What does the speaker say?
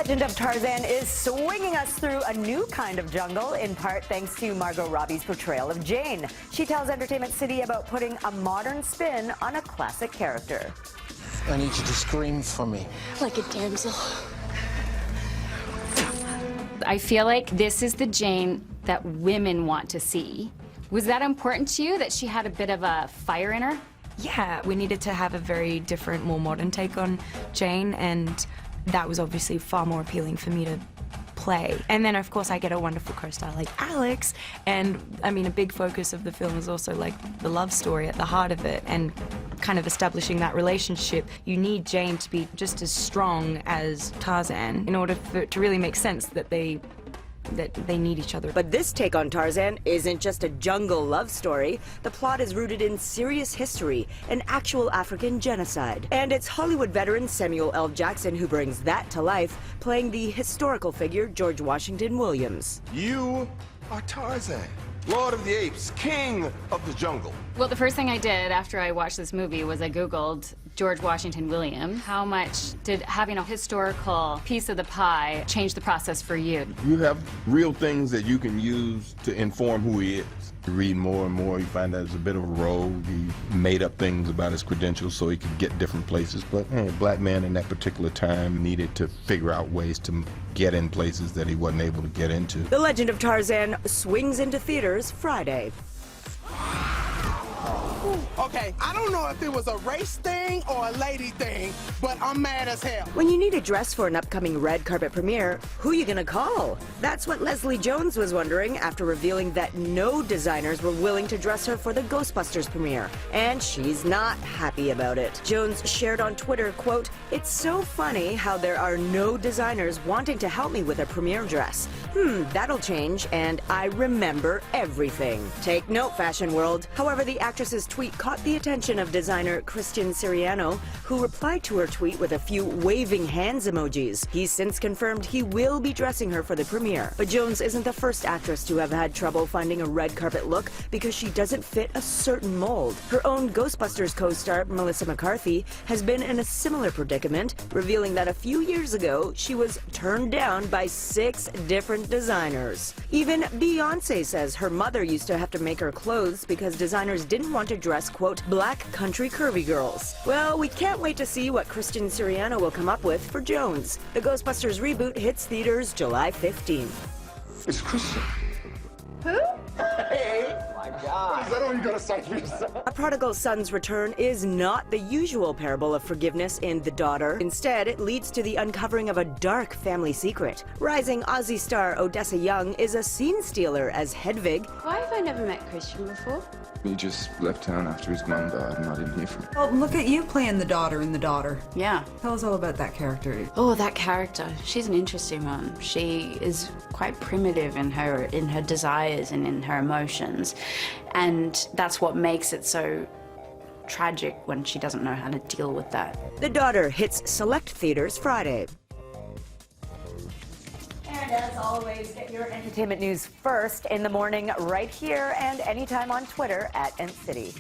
Legend of Tarzan is swinging us through a new kind of jungle, in part thanks to Margot Robbie's portrayal of Jane. She tells Entertainment City about putting a modern spin on a classic character. I need you to scream for me. Like a damsel. I feel like this is the Jane that women want to see. Was that important to you, that she had a bit of a fire in her? Yeah, we needed to have a very different, more modern take on Jane, and that was obviously far more appealing for me to play. And then, of course, I get a wonderful co-star like Alex, and I mean, a big focus of the film is also like the love story at the heart of it, and kind of establishing that relationship. You need Jane to be just as strong as Tarzan in order for it to really make sense that they need each other. But this take on Tarzan isn't just a jungle love story. The plot is rooted in serious history, an actual African genocide. And it's Hollywood veteran Samuel L. Jackson who brings that to life, playing the historical figure George Washington Williams. You are Tarzan, Lord of the Apes, king of the jungle. Well, the first thing I did after I watched this movie was I Googled George Washington Williams. How much did having a historical piece of the pie change the process for you? You have real things that you can use to inform who he is. You read more and more, you find that he's a bit of a rogue. He made up things about his credentials so he could get different places. But hey, a black man in that particular time needed to figure out ways to get in places that he wasn't able to get into. The Legend of Tarzan swings into theaters Friday. Okay, I don't know if it was a race thing or a lady thing, but I'm mad as hell. When you need a dress for an upcoming red carpet premiere, who you gonna call? That's what Leslie Jones was wondering after revealing that no designers were willing to dress her for the Ghostbusters premiere. And she's not happy about it. Jones shared on Twitter, quote, "It's so funny how there are no designers wanting to help me with a premiere dress. That'll change, and I remember everything." Take note, fashion world. However, the actress's tweet caught the attention of designer Christian Siriano, who replied to her tweet with a few waving hands emojis. He's since confirmed he will be dressing her for the premiere. But Jones isn't the first actress to have had trouble finding a red carpet look because she doesn't fit a certain mold. Her own Ghostbusters co-star, Melissa McCarthy, has been in a similar predicament, revealing that a few years ago, she was turned down by 6 different designers. Even Beyoncé says her mother used to have to make her clothes because designers didn't want to dress, quote, black country curvy girls. Well, we can't wait to see what Christian Siriano will come up with for Jones. The Ghostbusters reboot hits theaters July 15th. It's Christian. Who? Is that all you gotta say for yourself? A prodigal son's return is not the usual parable of forgiveness in The Daughter. Instead, it leads to the uncovering of a dark family secret. Rising Aussie star Odessa Young is a scene stealer as Hedvig. Why have I never met Christian before? He just left town after his mum died, and I didn't hear from him. Oh, look at you playing the daughter in The Daughter. Yeah. Tell us all about that character. Oh, that character. She's an interesting one. She is quite primitive in her desires and in her emotions. And that's what makes it so tragic when she doesn't know how to deal with that. The Daughter hits select theaters Friday. And as always, get your entertainment news first in the morning right here and anytime on Twitter @NCity.